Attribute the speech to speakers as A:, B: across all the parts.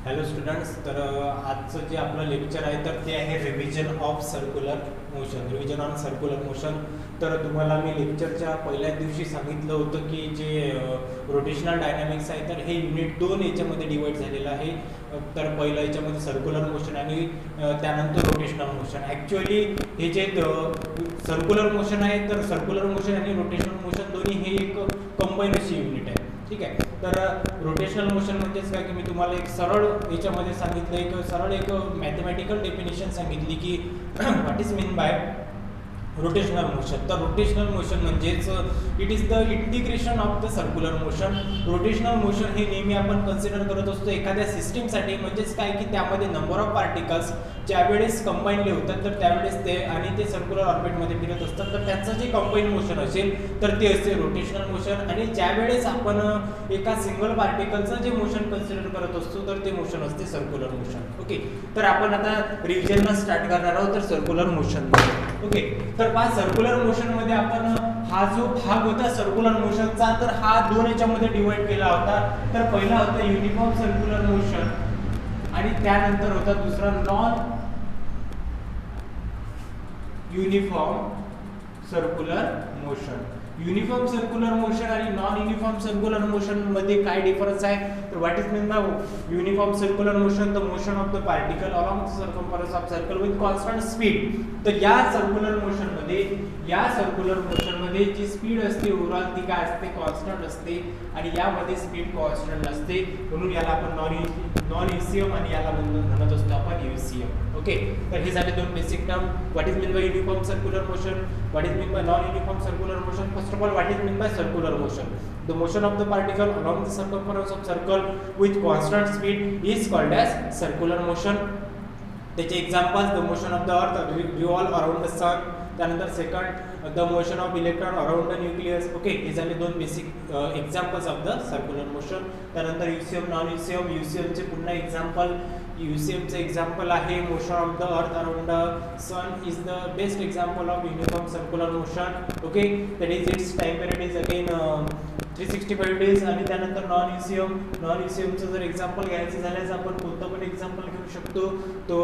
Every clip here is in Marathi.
A: हॅलो स्टुडंट्स, तर आजचं जे आपलं लेक्चर आहे तर ते आहे revision of circular motion, revision on circular motion. तर तुम्हाला मी लेक्चरच्या पहिल्याच दिवशी सांगितलं होतं की जे रोटेशनल डायनॅमिक्स आहे तर हे युनिट 2 याच्यामध्ये डिवाइड झालेलं आहे. तर पहिलं याच्यामध्ये सर्क्युलर मोशन आणि त्यानंतर रोटेशनल मोशन. ॲक्च्युअली हे जे सर्क्युलर मोशन आहे तर सर्क्युलर मोशन आणि रोटेशनल मोशन दोन्ही हे एक कंबाईन अशी युनिट आहे. ठीक आहे. तर रोटेशनल मोशन म्हणजेच काय की मी तुम्हाला एक सरळ याच्यामध्ये सांगितलं, एक सरळ एक मॅथमॅटिकल डेफिनेशन सांगितली की what is mean by rotational motion. तर रोटेशनल मोशन म्हणजेच it is the integration of the circular motion. Rotational motion हे नेहमी आपण कन्सिडर करत असतो एखाद्या सिस्टीमसाठी, म्हणजेच काय की त्यामध्ये नंबर ऑफ पार्टिकल्स ज्यावेळेस कंबाईनली होतात तर त्यावेळेस ते आणि ते सर्क्युलर ऑर्बिटमध्ये फिरत असतात, तर त्यांचं जे कंबाईन मोशन असेल तर ते असते रोटेशनल मोशन. आणि ज्यावेळेस आपण एका सिंगल पार्टिकलचं जे मोशन कन्सिडर करत असतो तर ते मोशन असते सर्क्युलर मोशन. ओके, तर आपण आता रिव्हिजनला स्टार्ट करणार आहोत तर सर्क्युलर मोशन. ओके, तर पहा सर्क्युलर मोशन मध्ये आपण हा जो भाग होता सर्क्युलर मोशनचा तर हा दोन याच्यामध्ये डिवाइड केला होता. तर पहिला होता युनिफॉर्म सर्क्युलर मोशन आणि त्यानंतर होता दुसरा non uniform circular motion. Uniform circular motion आणि नॉन युनिफॉर्म सर्क्युलर मोशन मध्ये काय डिफरन्स आहे तर what is mean by uniform circular motion, the motion of the particle along the circumference of circle with constant speed. तर या सर्क्युलर मोशन मध्ये जी स्पीड असते ओव्हरऑल ती काय असते, कॉन्स्टंट असते. आणि यामध्ये स्पीड कॉन्स्टंट असते, म्हणून याला आपण नॉन युसीएम आणि याला म्हणत असतो आपण युसीएम. ओके, तर हे झाले दोन basic term. What is mean by uniform circular motion, what is mean by non uniform circular motion. First of all, what is mean by circular motion? The motion of the particle along the circumference of circle with constant speed is called as circular motion. त्याचे examples, the motion of the earth revolve around the sun. त्यानंतर second, the motion of electron around the nucleus. Okay, हे झाले दोन basic examples of the circular motion. त्यानंतर युसीएम, नॉन युसीएम. युसीएमचे पुन्हा एक्झाम्पल, युसीएमचे एक्झाम्पल आहे motion of the earth around the sun is the best example of uniform circular motion. Okay, that is its time period is again 365 days. आणि त्यानंतर नॉन युसीएमचं जर एक्झाम्पल घ्यायचं झाल्यास आपण कोणतं पण एक्झाम्पल घेऊ शकतो. तो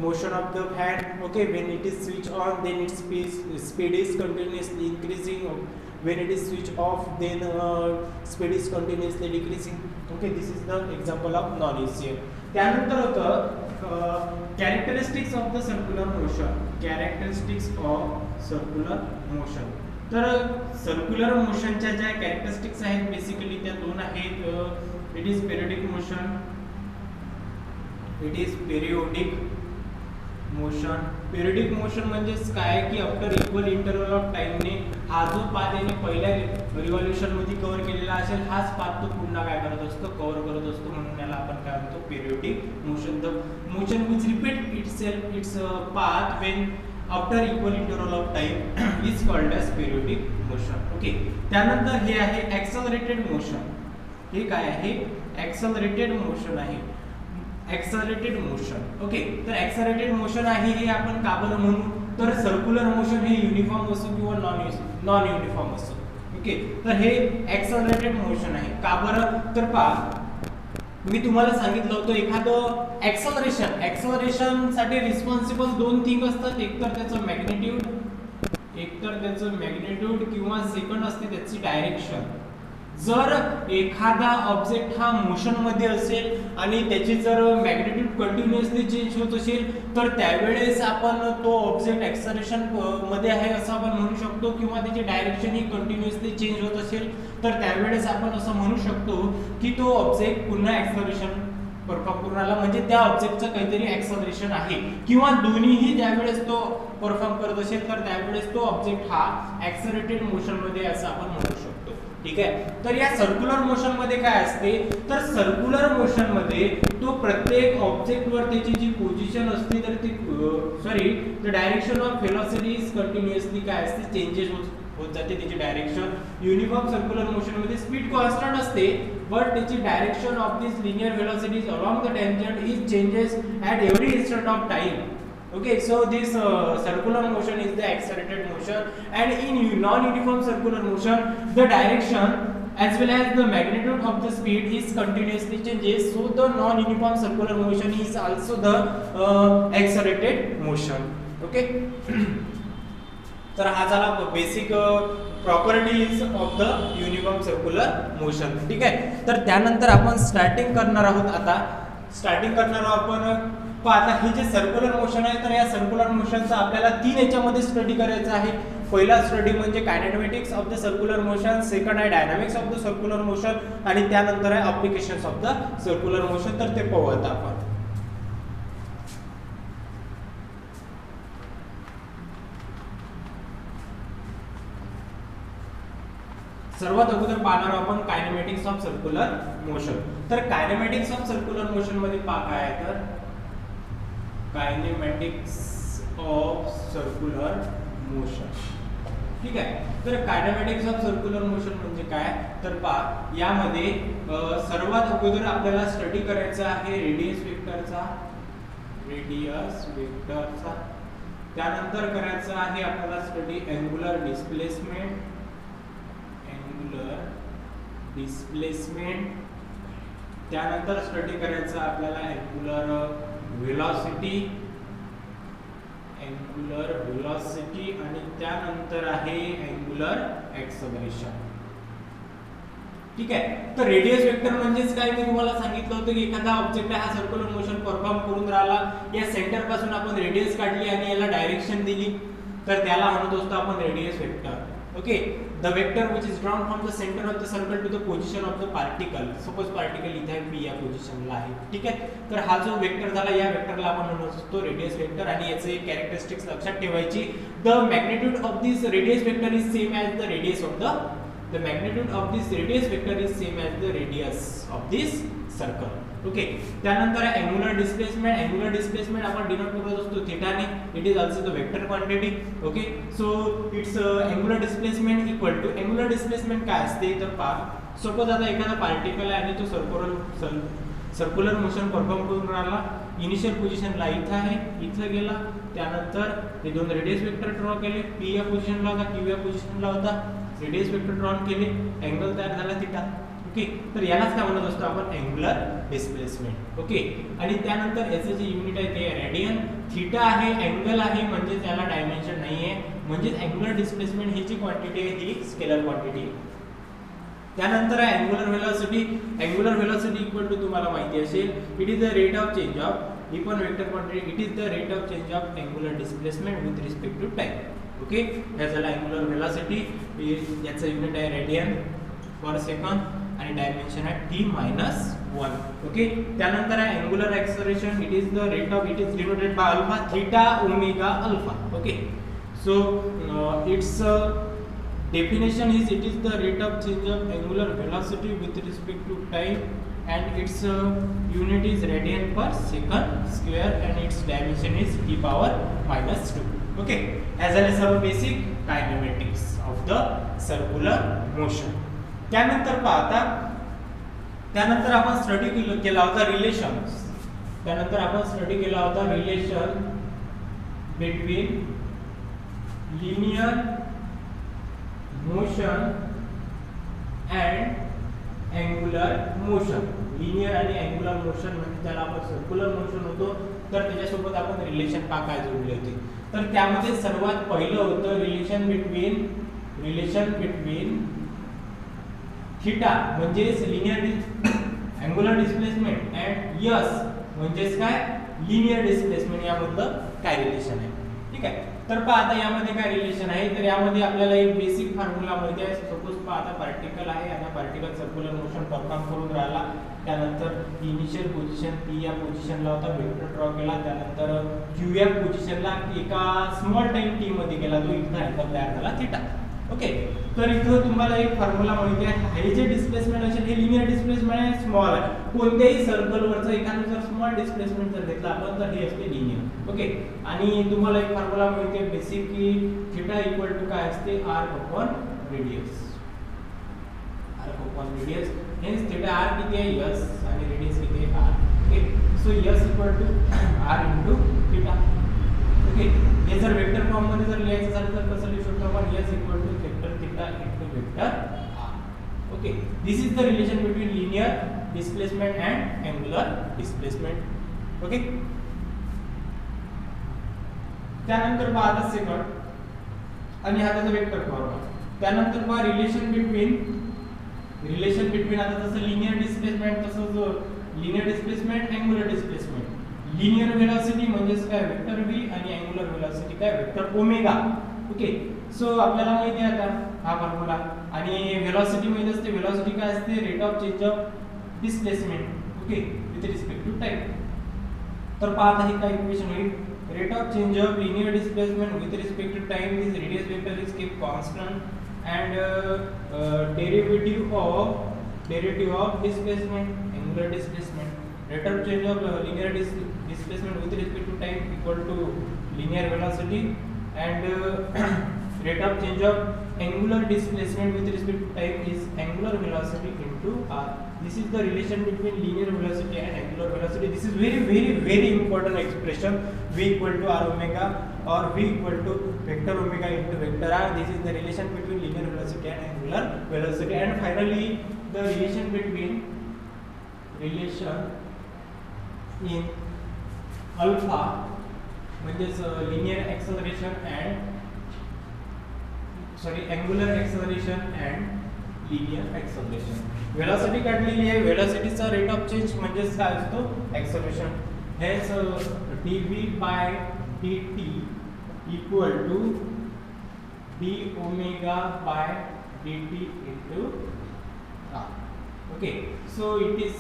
A: motion of the fan. Okay, when it is switch on then its speed is continuously increasing. When it is switch off then speed is continuously decreasing. Okay, this is the example of non-ECM. त्यानंतर होतं characteristics of the circular motion. Characteristics of circular motion. तर सर्क्युलर मोशनच्या ज्या कॅरेक्टरिस्टिक्स आहेत बेसिकली त्या दोन आहेत. It is periodic motion, it is periodic motion. Periodic motion म्हणजेच काय की आफ्टर इक्वल इंटरवल ऑफ टाइमने हा जो पाथ याने पहिल्या रिव्हॉल्युशन मध्ये कव्हर केलेला असेल हाच पाथ तो पुन्हा काय करत असतो, कव्हर करत असतो, म्हणून याला आपण काय म्हणतो, periodic motion. The motion which repeat itself its path when after equal interval of time is called as periodic motion. Okay, त्यानंतर हे आहे ऍक्सलरेटेड मोशन. हे काय आहे, ऍक्सलरेटेड मोशन आहे, ऍक्सलरेटेड मोशन. ओके, तर ऍक्सलरेटेड मोशन आहे हे आपण का बरं म्हणू, तर सर्क्युलर मोशन हे युनिफॉर्म असो किंवा नॉन युनिफॉर्म असो. ओके, तर हे ऍक्सलरेटेड मोशन आहे. का बरं, तर पहा मी तुम्हाला सांगितलं होतं एखादं ऍक्सलरेशन साठी रिस्पॉन्सिबल दोन थिंग असतात. एक तर त्याचं मॅग्निट्यूड किंवा सेकंड असते त्याची डायरेक्शन. जर एखादा ऑब्जेक्ट हा मोशन मध्ये असेल आणि त्याची जर मॅग्निट्यूड कंटिन्युअसली चेंज होत असेल तर त्यावेळेस आपण तो ऑब्जेक्ट ऍक्सलरेशन मध्ये आहे असं आपण म्हणू शकतो, किंवा त्याची डायरेक्शन ही कंटिन्युअसली चेंज होत असेल तर त्यावेळेस आपण असं म्हणू शकतो की तो ऑब्जेक्ट पुन्हा ऍक्सलरेशन परफॉर्म करून आला, म्हणजे त्या ऑब्जेक्टचं काहीतरी ऍक्सलरेशन आहे. किंवा दोन्हीही ज्यावेळेस तो परफॉर्म करत असेल तर त्यावेळेस तो ऑब्जेक्ट हा ऍक्सलरेटेड मोशन मध्ये असं आपण म्हणू शकतो. ठीक आहे, तर या सर्क्युलर मोशन मध्ये काय असते, तर सर्क्युलर मोशन मध्ये तो प्रत्येक ऑब्जेक्ट वर त्याची जी पोझिशन असते तर ती the direction of velocity is continuously काय असते, चेंजेस होत जाते त्याची डायरेक्शन. युनिफॉर्म सर्क्युलर मोशन मध्ये स्पीड कॉन्स्टंट असते बट त्याची direction of this linear velocities along the tangent is changes at every instant of time. Okay, so this circular motion is the accelerated motion, and in non-uniform circular motion the direction as well as the magnitude of the speed is continuously changes, so the non-uniform circular motion is also the accelerated motion. Okay. तर हा झाला basic properties of the uniform circular motion. ठीक आहे. तर त्यानंतर आपण स्टार्टिंग करणार आहोत. आता स्टार्टिंग करणार आहोत आपण. आता हे जे सर्क्युलर मोशन आहे, तर या सर्क्युलर मोशनचा आपल्याला 3 याच्यामध्ये स्टडी करायचा आहे. पहिला स्टडी म्हणजे kinematics of the circular motion, second आहे dynamics of the circular motion आणि त्यानंतर आहे applications of the circular motion. तर ते पाहू आता आपण. सर्वात अगोदर पाहणार आपण कायनेमॅटिक्स ऑफ सर्क्युलर मोशन. तर कायनेमॅटिक्स ऑफ सर्क्युलर मोशन मध्ये काय आहे, तर कायनेमॅटिक्स ऑफ सर्क्युलर मोशन. ठीक आहे. तर कायनेमॅटिक्स ऑफ सर्क्युलर मोशन म्हणजे काय, तर पहा यामध्ये सर्वात अगोदर आपल्याला स्टडी करायचा आहे रेडियस वेक्टरचा. त्यानंतर करायचा आहे आपल्याला स्टडी अँगुलर डिस्प्लेसमेंट. त्यानंतर स्टडी करायचं आपल्याला अँगुलर व्हेलॉसिटी आणि त्यानंतर आहे अँगुलर ऍक्सेलरेशन. ठीक आहे. तर रेडियस वेक्टर म्हणजेच काय, मी तुम्हाला सांगितलं होतं की एखादा ऑब्जेक्ट हा सर्क्युलर मोशन परफॉर्म करून राहिला, या सेंटर पासून आपण रेडियस काढली आणि याला डायरेक्शन दिली, तर त्याला म्हणत असतो आपण radius vector. Okay. The vector which is drawn from the centre of the circle to the position of the particle. Suppose particle इथे पी या पोझिशनला आहे. ठीक आहे. तर हा जो वेक्टर झाला, या वेक्टरला आपण म्हणत असतो रेडियस वेक्टर. आणि याचे कॅरेक्टरिस्टिक्स लक्षात ठेवायची. The magnitude of this radius vector is same as the radius of the magnitude of this radius vector is same as the radius of this circle. Okay. त्यानंतर अँगुलर डिस्प्लेसमेंट. अँगुलर डिस्प्लेसमेंट आपण डिनोट करत असतो थीटाने. It is also the vector quantity. Okay. So its angular displacement equal to, angular displacement काय असते, तर पहा सपोज आता एखादा पार्टिकल आहे आणि तो सर्क्युलर मोशन परफॉर्म करून राहिला. इनिशियल पोझिशनला इथं आहे, इथं गेला, त्यानंतर हे दोन रेडियस वेक्टर ड्रॉ केले. पी या पोझिशनला होता, क्यू या पोझिशनला होता, रेडियस वेक्टर ड्रॉ केले, अँगल तयार झाला थीटा. ओके. तर यालाच काय म्हणत असतो आपण, अँगुलर डिस्प्लेसमेंट. ओके. आणि त्यानंतर याचं जे युनिट आहे ते रेडियन. थीटा आहे, अँगल आहे, म्हणजे त्याला डायमेन्शन नाहीये, म्हणजे अँगुलर डिस्प्लेसमेंट ही जी क्वांटिटी आहे ही स्केलर क्वांटिटी आहे. त्यानंतर आहे angular velocity. Angular velocity equal to तुम्हाला माहिती असेल, it is the rate of change of, ही पण vector quantity, it is the rate of change of angular displacement with respect to time. Okay. हे झालं अँगुलर व्हेलॉसिटी. याचं युनिट आहे रेडियन पर सेकंड आणि डायमेन्शन आहे t-1. ओके. त्यानंतर आहे angular acceleration. It is the rate of, it is denoted by alpha, theta omega alpha. Okay. So it's definition is, it is the rate of change of angular velocity with respect to time, and its unit is radian per second square, and its dimension is t⁻². Okay. As well as our basic kinematics of the circular motion. त्यानंतर पाहता, त्यानंतर आपण स्टडी केला होता रिलेशन्स. त्यानंतर आपण स्टडी केला होता relation between linear motion and angular motion. Linear आणि अँगुलर मोशन म्हणजे त्याला आपण सर्क्युलर मोशन होतो, तर त्याच्यासोबत आपण रिलेशन काय जोडले होते. तर त्यामध्ये सर्वात पहिलं होतं रिलेशन बिटवीन थीटा म्हणजेच linear angular displacement and yes म्हणजेच काय लिनियर डिस्प्लेसमेंट, यामधलं काय रिलेशन आहे. ठीक आहे. तर पहा आता यामध्ये काय रिलेशन आहे, तर यामध्ये आपल्याला एक बेसिक फॉर्म्युला माहिती आहे. सपोज पहा आता पार्टिकल आहे आणि पार्टिकल सर्क्युलर मोशन परफॉर्म करून राहिला. त्यानंतर इनिशियल पोझिशन पी या पोझिशनला होता, वेक्टर ड्रॉ केला. त्यानंतर क्यू या पोझिशनला एका स्मॉल टाइम टी मध्ये गेला, तो इथला अँगल तयार झाला थीटा. ओके. तर इथं तुम्हाला एक फॉर्म्युला माहिती आहे, हे जे डिस्प्लेसमेंट असेल हे लिनियर डिस्प्लेसमेंट आहे, स्मॉल आहे. कोणत्याही सर्कलवरचं एखादं जर स्मॉल डिस्प्लेसमेंट जर घेतला आपण तर हे असते लिनियर. ओके. आणि तुम्हाला एक फॉर्म्युला माहिती आहे बेसिक की थीटा इक्वल टू काय असते, arc upon radius. Hence theta R किती आहे, यस, आणि रेडियस किती आहे, R. Okay. So S equal to R into theta. Okay. हे जर वेक्टर फॉर्म मध्ये जर लिहायचं झालं तर कसं लिहू शकतो आपण, S equal to vector theta into vector R. Okay, this is the relation between linear displacement and angular displacement. Okay, त्यानंतर पहा आता सेकंड आणि हा त्याचा वेक्टर फॉर्म्युला. त्यानंतर पहा रिलेशन बिटवीन आता जसं लिनियर डिस्प्लेसमेंट तसंच linear displacement angular displacement. Linear velocity म्हणजेच काय वेक्टर v आणि अँगुलर वेलोसिटी काय वेक्टर ओमेगा. ओके, सो आपल्याला माहिती आहे आता हा फॉर्म्युला. आणि वेलोसिटी माहिती असते, वेलोसिटी काय असते rate of change of displacement. Okay, with respect to time. तर पहा आता हे काय इक्वेशन होईल, rate of change of linear displacement with respect to time is radius vector is kept constant and derivative of displacement angular displacement rate of change of linear displacement with respect to time equal to linear velocity and rate of change of angular displacement with respect to time is angular velocity into r. This is the relation between linear velocity and angular velocity. This is very important expression, v equal to r omega or v equal to vector omega into vector r. This is the relation between linear velocity and angular velocity. And finally the relation in alpha म्हणजेच linear acceleration and angular acceleration and linear acceleration. Velocity काढलेली आहे, वेलोसिटीचा रेट ऑफ चेंज म्हणजेच काय असतो acceleration. हेच dv by dt equal to d omega by dt into r. Okay, so it is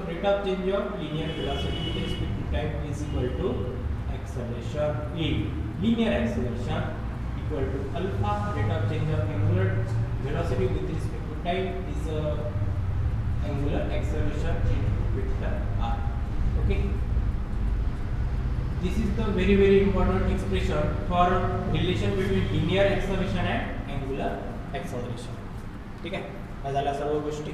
A: rate of change of linear velocity with respect to time is equal to acceleration a. Linear acceleration equal to alpha rate of change of angular velocity with respect to time is angular acceleration into vector r. Okay, this is the very important expression for relation between linear acceleration and angular acceleration. ठीक आहे, हा झाला सर्व गोष्टी,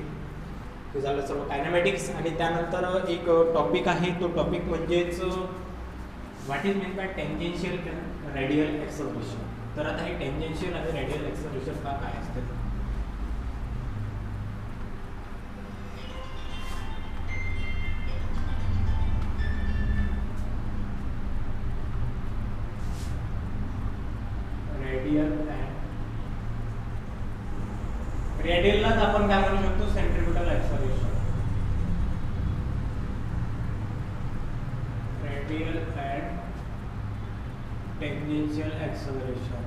A: हे झालं सर्व कायनेमॅटिक्स. आणि त्यानंतर एक टॉपिक आहे, तो टॉपिक म्हणजेच what is mean by tangential radial acceleration. तर आता हे टेंजेन्शियल आणि रेडियल एक्सेलरेशन काय असते. रेडियललाच आपण काय म्हणू शकतो centripetal acceleration. Radial and tangential acceleration.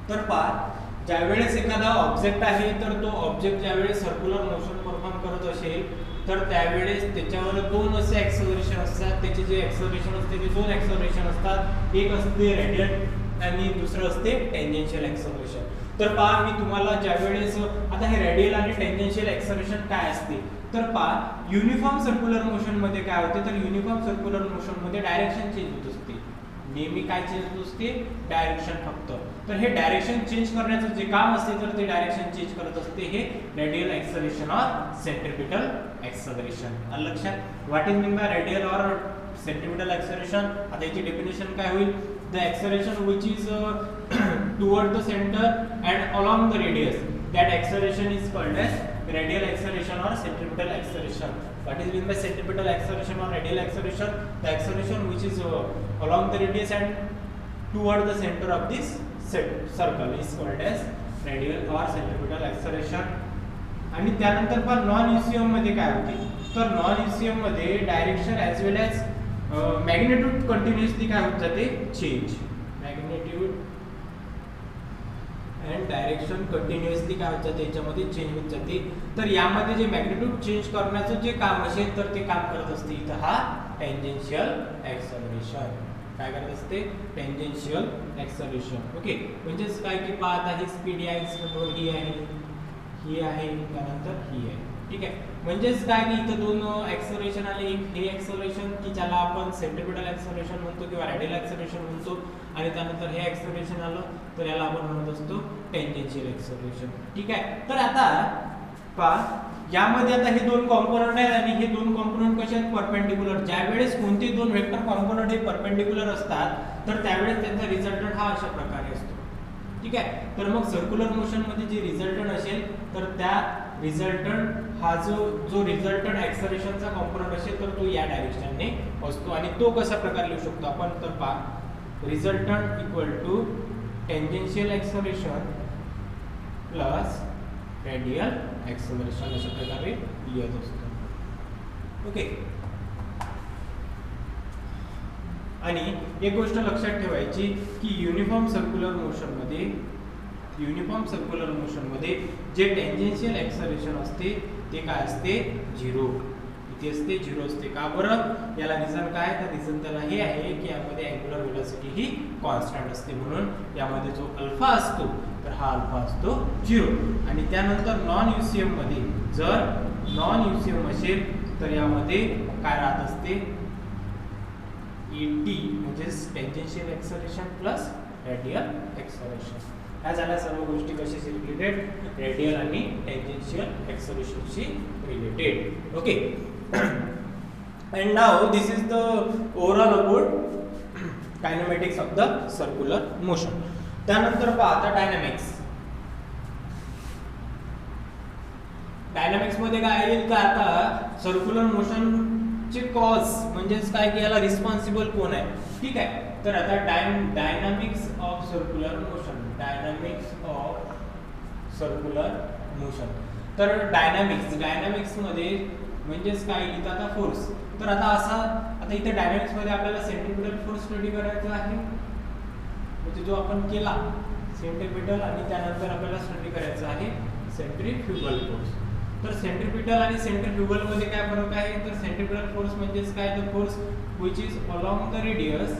A: तर पहा, ज्यावेळेस एखादा ऑब्जेक्ट आहे तर तो ऑब्जेक्ट ज्यावेळेस सर्क्युलर मोशन परफॉर्म करत असेल तर त्यावेळेस त्याच्यावर दोन असे एक्सेलरेशन असतात. त्याचे जे एक्सेलरेशन असते ते दोन एक्सेलरेशन असतात, एक असते रेडियल आणि दुसरं असते टेंजेन्शियल एक्सेलरेशन. तर पहा, मी तुम्हाला ज्यावेळेस आता हे रेडियल आणि टेंजेन्शियल एक्सेलरेशन काय असते तर पहा, युनिफॉर्म सर्क्युलर मोशन मध्ये काय होते तर युनिफॉर्म सर्क्युलर मोशन मध्ये डायरेक्शन चेंज होत असते. नेहमी काय चेंज होत असते, डायरेक्शन फक्त. तर हे डायरेक्शन चेंज करण्याचं जे काम असते तर ते डायरेक्शन चेंज करत असते हे रेडियल एक्सेलरेशन और सेंट्रिपिटल एक्सेलरेशन. आलं लक्षात. What is mean by radial और सेंट्रिपिटल एक्सेलरेशन. आता याची डेफिनेशन काय होईल, the acceleration which is toward the center and along the radius, that acceleration is called as radial acceleration or centripetal acceleration. What is meant by centripetal acceleration or radial acceleration? The acceleration which is along the radius and toward the center of this circle is called as radial or centripetal acceleration. आणि त्यानंतर पण नॉन यूसीएम मध्ये काय होते तर नॉन यूसीएम मध्ये डायरेक्शन ॲज वेल ॲज मॅग्नेट्यूड कंटिन्युअसली काय होत जाते change. Magnitude and direction continuously काय होत जाते याच्यामध्ये चेंज होत जाते. तर यामध्ये जे मॅग्नेट्यूड चेंज करण्याचं जे काम असेल तर ते काम करत असते इथं हा टेंजेन्शियल एक्सेलरेशन. काय करत असते टेंजेन्शियल एक्सेलरेशन. ओके, म्हणजेच काय की पाहता ही स्पीड या इन्स्टंटवर ही आहे त्यानंतर ही आहे. ठीक आहे, म्हणजेच काय की इथं दोन एक्सेलरेशन आले, एक हे एक्सेलरेशन की ज्याला आपण सेंट्रिपिटल एक्सेलरेशन म्हणतो किंवा रेडियल एक्सेलरेशन म्हणतो आणि त्यानंतर हे एक्सेलरेशन आलं तर याला आपण म्हणत असतो टेंजेन्शियल एक्सेलरेशन. ठीक आहे, तर आता पहा यामध्ये आता हे दोन कॉम्पोनंट आहेत आणि हे दोन कॉम्पोनंट कसे आहेत परपेंडिक्युलर. ज्यावेळेस कोणते दोन वेक्टर कॉम्पोनंट हे परपेंडिक्युलर असतात तर त्यावेळेस त्यांचा रिझल्टंट हा अशा प्रकारे असतो. ठीक आहे. तर मग सर्क्युलर मोशन मध्ये जे रिझल्टंट असेल तर त्या रिझल्टंट हा जो रिझल्टंट ऍक्सलरेशनचा कॉम्पोनंट असेल तर तो या डायरेक्शनने असतो आणि तो कशा प्रकारे लिहू शकतो आपण तर पहा resultant equal to tangential acceleration plus radial acceleration अशा प्रकारे लिहित असतो. ओके. आणि एक गोष्ट लक्षात ठेवायची की युनिफॉर्म सर्क्युलर मोशन मध्ये जे टेंजेन्शियल ऍक्सलरेशन असते ते काय असते 0 इथे असते 0 असते. का बरं याला रिझन काय तर रिझन त्याला हे आहे की यामध्ये अँग्युलर व्हेलॉसिटी ही कॉन्स्टंट असते म्हणून यामध्ये जो अल्फा असतो तर हा अल्फा असतो 0. आणि त्यानंतर नॉन यूसीएम मध्ये जर नॉन यूसीएम असेल तर यामध्ये काय राहत असते ET म्हणजेच tangential acceleration plus radial acceleration. ह्या झाल्या सर्व गोष्टी कशाशी रिलेटेड रेडियल आणि टेंजेन्शियल ऍक्सलरेशनशी related. Okay. And now this is the overall about kinematics of the circular motion. त्यानंतर पहा आता डायनॅमिक्स मध्ये काय येईल का आता सर्क्युलर मोशन चे कॉज म्हणजेच काय की याला रिस्पॉन्सिबल कोण आहे. ठीक आहे. तर आता डायनॅमिक्स ऑफ सर्क्युलर मोशन तर डायनॅमिक्स मध्ये म्हणजेच काय लिहितात आता फोर्स. तर आता इथे डायनॅमिक्स मध्ये आपल्याला सेंट्रिपिटल फोर्स स्टडी करायचा आहे म्हणजे जो आपण केला सेंट्रिपिटल आणि त्यानंतर आपल्याला स्टडी करायचा आहे सेंट्रिफ्युगल फोर्स. तर सेंट्रिपिटल आणि सेंट्रिफ्युगल मध्ये काय फरक आहे तर सेंट्रिपिटल फोर्स म्हणजेच काय तर force which is along the radius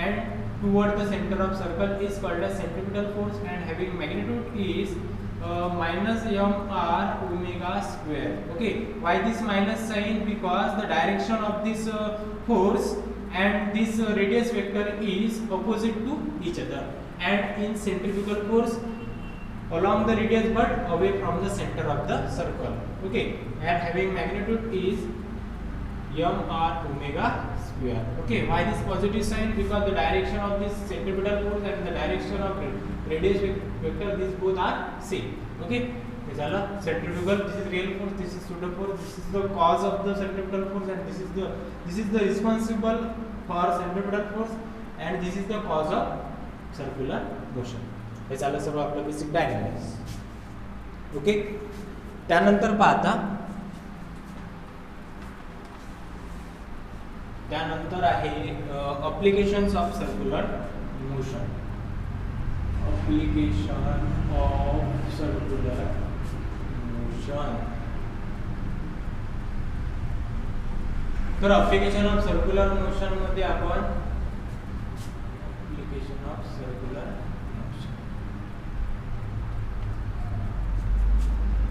A: and toward the center of circle is called as centripetal force and having magnitude is minus mr omega square. Okay, why this minus sign? Because the direction of this force and this radius vector is opposite to each other and in centrifugal force along the radius but away from the center of the circle. Okay, and having magnitude is mr omega square. Okay, why this positive sign? Because the direction of this centripetal force and the direction of radius vector, these both are same. Okay, this is centrifugal, this is real force, this is pseudo force, this is the cause of the centripetal force and this is the responsible for centripetal force and this is the cause of circular motion. हे झालं सर्व आपलं बेसिक डायनॅमिक्स. ओके. त्यानंतर पाहता त्यानंतर आहे ऍप्लिकेशन्स ऑफ सर्क्युलर मोशन. तर ऍप्लिकेशन ऑफ सर्क्युलर मोशन मध्ये आपण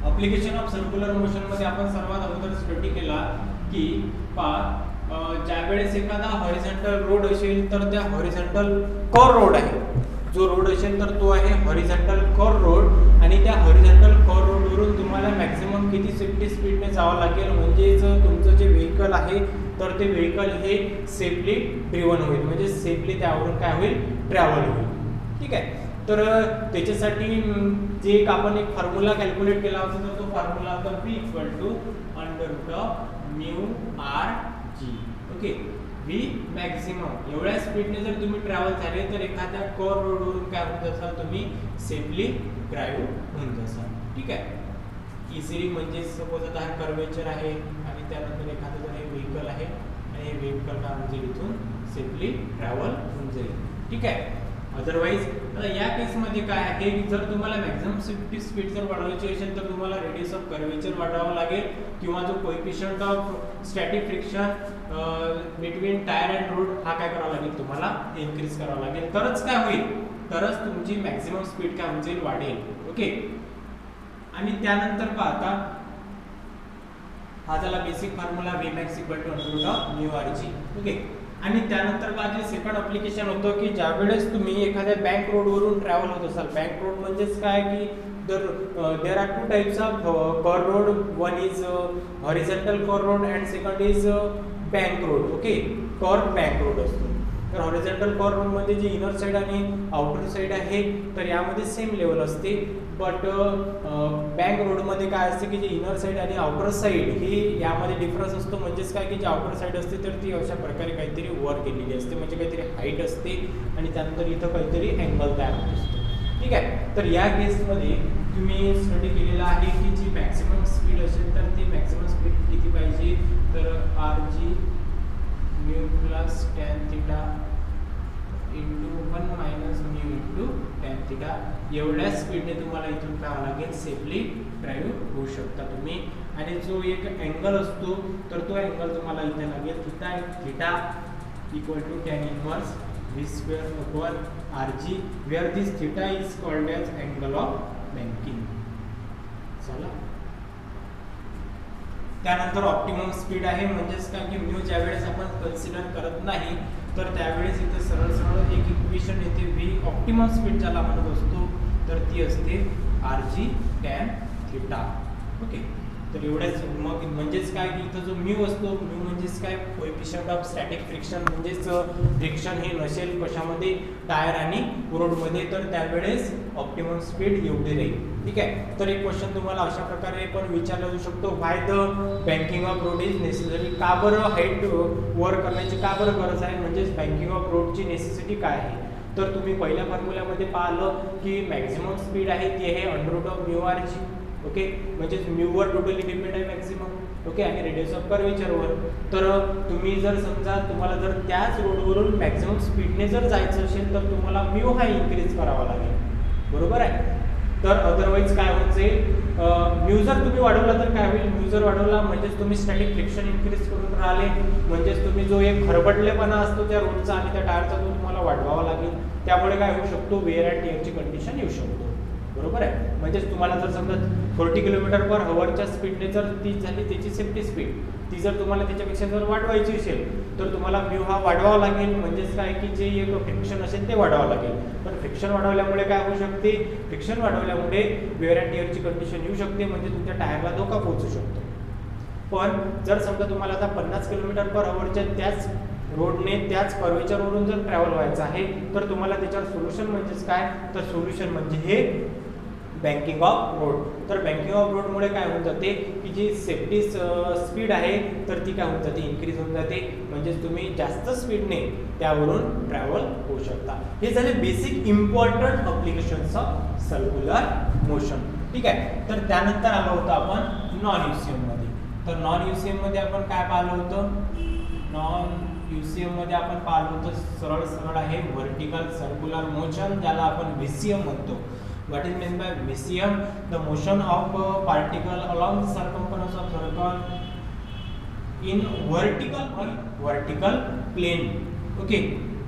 A: ऍप्लिकेशन ऑफ सर्क्युलर मोशन मध्ये आपण सर्वात अगोदर स्टडी केला की ज्या वेळेस एखादा हॉरिझॉन्टल रोड असेल तर त्या हॉरिझॉन्टल कर्व रोड आहे जो रोड असेल तर तो आहे हॉरिझॉन्टल कर्व रोड आणि त्या हॉरिझॉन्टल कर्व रोड वरून तुम्हाला मॅक्सिमम किती सेफ्टी स्पीडने जावं लागेल म्हणजे तुमचं जे व्हेकल आहे तर ते व्हेकल हे सेफली ड्रिव्हन होईल म्हणजे सेफली त्यावरून काय होईल ट्रॅव्हल होईल. ठीक आहे. तर त्याच्यासाठी जे एक आपण एक फॉर्म्युला कॅल्क्युलेट केला होता तर तो फॉर्म्युला होता v = μ r g. Okay. v maximum एवढ्या स्पीडने जर तुम्ही ट्रॅव्हल झाले तर एखाद्या कर्व रोडवरून काय होत असाल तुम्ही सेफली ड्राईव्ह होऊन जासाल. ठीक आहे. इझिली म्हणजे सपोज आता हा कर्वेचर आहे आणि त्यानंतर एखादं जर हे व्हेकल आहे आणि हे व्हेकल काय म्हणजे इथून सेफली ट्रॅव्हल होऊन जाईल. ठीक आहे. अदरवाइज या केसमध्ये काय आहे की जर तुम्हाला मॅक्सिमम सेफ्टी स्पीड जर वाढवायची असेल तर तुम्हाला रेडियस ऑफ कर्वेचर वाढवावा लागेल किंवा जो coefficient of static friction between tyre and road हा काय करावा लागेल तुम्हाला इन्क्रीज करावा लागेल तरच काय होईल तरच तुमची मॅक्सिमम स्पीड काय होईल वाढेल. ओके. आणि त्यानंतर पाहता हा झाला basic formula Vmax = μrg. Okay. आणि त्यानंतर जे सेकंड ऍप्लिकेशन होतं की ज्या वेळेस तुम्ही एखाद्या बँक रोडवरून ट्रॅव्हल होत असाल. बँक रोड म्हणजेच काय की there are two types of curve road. One is horizontal curve road and second is bank road. Okay. Curve bank road असतो. तर हॉरिझॉन्टल कर्वमध्ये जे इनर साइड आणि आउटर साइड आहे तर यामध्ये सेम लेवल असते, बट बँक रोडमध्ये काय असते की जे इनर साइड आणि आउटर साइड हे यामध्ये डिफरन्स असतो. म्हणजेच काय की जे आउटर साइड असते तर ती अशा प्रकारे काहीतरी वर केलेली असते, म्हणजे काहीतरी हाईट असते आणि त्यानंतर इथं काहीतरी अँगल तयार होत असतो. ठीक आहे, तर या केसमध्ये तुम्ही स्टडी केलेला आहे की जी मॅक्सिमम स्पीड असेल तर ती मॅक्सिमम स्पीड किती पाहिजे, तर RG mu plus tan theta into 1 minus mu into tan theta एवढ्या स्पीडने तुम्हाला इथून काय लागेल, सेफली ड्राईव्ह होऊ शकता तुम्ही. आणि जो एक अँगल असतो तर तो अँगल तुम्हाला इथे लागेल theta equal to tan inverse v square upon RG, where this theta is called as angle of banking. चला, त्यानंतर ऑप्टिमम स्पीड आहे, म्हणजेच काय की म्यू ज्या वेळेस आपण कन्सिडर करत नाही तर त्यावेळेस इथे सरळ सरळ एक इक्वेशन येते v ऑप्टिमम स्पीड ज्याला म्हणत असतो तर ती असते RG tan थिटा. ओके, तर एवढ्याच मग म्हणजेच काय की इथं जो म्यू असतो, म्यू म्हणजेच काय कोएफिशियंट ऑफ स्टॅटिक फ्रिक्शन, म्हणजेच फ्रिक्शन हे नसेल कशामध्ये, टायर आणि रोडमध्ये, तर त्यावेळेस ऑप्टिमम स्पीड एवढी राहील. ठीक आहे, तर एक क्वेश्चन तुम्हाला अशा प्रकारे पण विचारला जाऊ शकतो, why the banking of road is necessary. का बरं हाईट वर करण्याची का बरं गरज आहे, म्हणजेच बँकिंग ऑफ रोडची नेसेसिटी काय आहे. तर तुम्ही पहिल्या फॉर्म्युल्यामध्ये पाहिलं की मॅक्झिमम स्पीड आहे ती आहे √μRG. ओके, म्हणजे म्यूवर टोटली डिपेंड आहे मॅक्सिमम. ओके, आणि रेडियस ऑफ कर्वेचरवर. तर तुम्ही जर समजा तुम्हाला जर त्याच रोडवरून मॅक्सिमम स्पीडने जर जायचं असेल तर तुम्हाला म्यू हा इन्क्रीज करावा लागेल, बरोबर आहे. तर अदरवाईज काय होत जाईल, म्यू जर तुम्ही वाढवला तर काय होईल, म्यू जर वाढवला म्हणजेच तुम्ही स्टॅटिक फ्रिक्शन इन्क्रीज करून राहिले, म्हणजेच तुम्ही जो एक खरबटलेपणा असतो त्या रोडचा आणि त्या टायरचा तो तुम्हाला वाढवावा लागेल. त्यामुळे काय होऊ शकतो, वेअर अँड टिअरची कंडिशन येऊ शकतो, बरोबर आहे. म्हणजेच तुम्हाला जर समजा 40 km/hच्या स्पीडने जर ती झाली त्याची सेफ्टी स्पीड, ती जर तुम्हाला त्याच्यापेक्षा जर वाढवायची असेल तर तुम्हाला म्यू हा वाढवावा लागेल. म्हणजेच काय की जे एक फ्रिक्शन असेल ते वाढवावं लागेल. पण फ्रिक्शन वाढवल्यामुळे काय होऊ शकते, फ्रिक्शन वाढवल्यामुळे वेअर अँड टिअरची कंडिशन येऊ शकते, म्हणजे तुमच्या टायरला धोका पोहोचू शकतो. पण जर समजा तुम्हाला आता 50 km/hच्या त्याच रोडने त्याच कर्वेचरवरून जर ट्रॅव्हल व्हायचं आहे तर तुम्हाला त्याच्यावर सोल्युशन म्हणजेच काय, तर सोल्युशन म्हणजे हे बँकिंग ऑफ रोड. तर बँकिंग ऑफ रोडमुळे काय होऊन जाते की जी सेफ्टी स्पीड आहे तर ती काय होऊन जाते, इन्क्रीज होऊन जाते, म्हणजेच तुम्ही जास्त स्पीडने त्यावरून ट्रॅव्हल होऊ शकता. हे झाले basic important applications of circular motion. ठीक आहे, तर त्यानंतर आलो होतो आपण नॉन युसीएम मध्ये. तर नॉन युसीएम मध्ये आपण काय पाहिलं होतं, नॉन युसीएम मध्ये आपण पाहिलं होतं सरळ सरळ आहे व्हर्टिकल सर्क्युलर मोशन, ज्याला आपण व्हीसीएम म्हणतो. What is meant by VCM? The motion of a particle along the circumference of circle in vertical plane. Okay,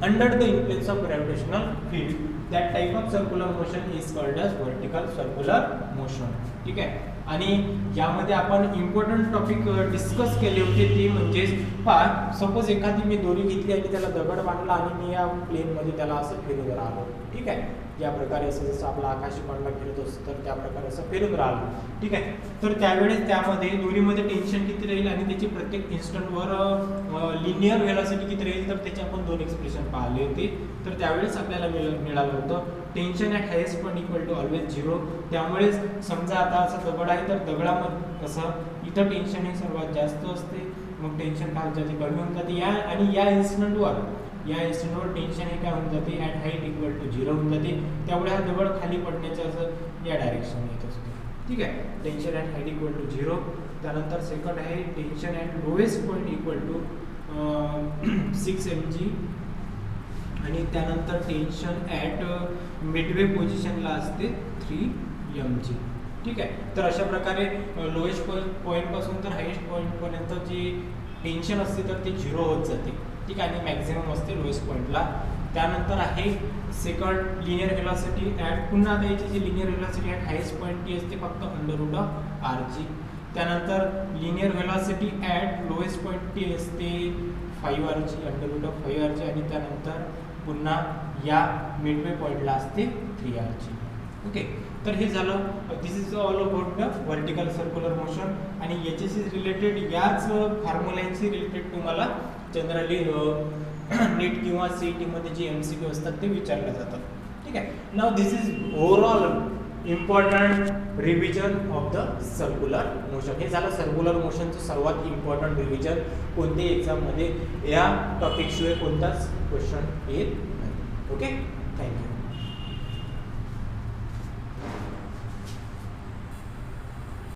A: under the influence of gravitational field. That type of circular motion is called as vertical circular motion. ठीक आहे, आणि यामध्ये आपण इम्पॉर्टंट टॉपिक डिस्कस केले होते ते म्हणजे पहा, सपोज एखादी मी दोरी घेतली आणि त्याला दगड बांधला आणि मी या प्लेनमध्ये त्याला असं फिरवून राहिलो. ठीक आहे, या प्रकारे असं जसं आपला आकाशी पांडला फिरत असतो तर त्या प्रकारे असं फिरून राहिलो. ठीक आहे, तर त्यावेळेस त्यामध्ये दोरीमध्ये टेन्शन किती राहील आणि त्याची प्रत्येक इन्स्टंटवर लिनियर व्हेलॉसिटी किती राहील, तर त्याचे आपण दोन एक्सप्रेशन पाहिले होते. तर त्यावेळेस आपल्याला मिळालं होतं tension at highest point equal to always 0. त्यामुळे समजा आता असं दगड आहे तर दगडामध्ये कसं इथं टेन्शन हे सर्वात जास्त असते, मग टेन्शन काय होत जाते, कमी होऊन जाते. या इन्स्टंटवर टेन्शन हे काय होऊन जाते, ॲट हाईट इक्वल टू 0 होऊन जाते. त्यामुळे हा दगड खाली पडण्याचं असं या डायरेक्शन येत असतो. ठीक आहे, tension at height equal to 0. त्यानंतर सेकंड आहे tension at lowest point equal to 6 mg. आणि त्यानंतर टेन्शन ॲट मिडवे पोझिशनला असते 3 mg. ठीक आहे, तर अशा प्रकारे लोएस्ट पॉईंटपासून तर हायेस्ट पॉईंटपर्यंत जी टेन्शन असते तर ते 0 होत जाते. ठीक आहे, आणि मॅक्झिमम असते लोएस्ट पॉईंटला. त्यानंतर आहे सेकंड लिनियर व्हेलॉसिटी ॲट, पुन्हा आता याची जी linear velocity at highest point ती असते फक्त √RG. त्यानंतर linear velocity at lowest point ती असते 5RG, √5RG. आणि त्यानंतर पुन्हा या मिडवे पॉईंटला असते 3RG. ओके, तर हे झालं, this is all about the vertical circular motion. आणि याच्याशी रिलेटेड याच फॉर्म्युलांशी रिलेटेड तुम्हाला जनरली नीट किंवा CET मध्ये जे MCQ असतात ते विचारले जातात. ठीक आहे. Now this is overall important revision of the circular motion. हे झालं सर्क्युलर मोशनचं सर्वात इम्पॉर्टंट रिव्हिजन. कोणत्याही एक्झाममध्ये या टॉपिकशिवाय कोणताच क्वेश्चन येत नाही. Okay, thank you.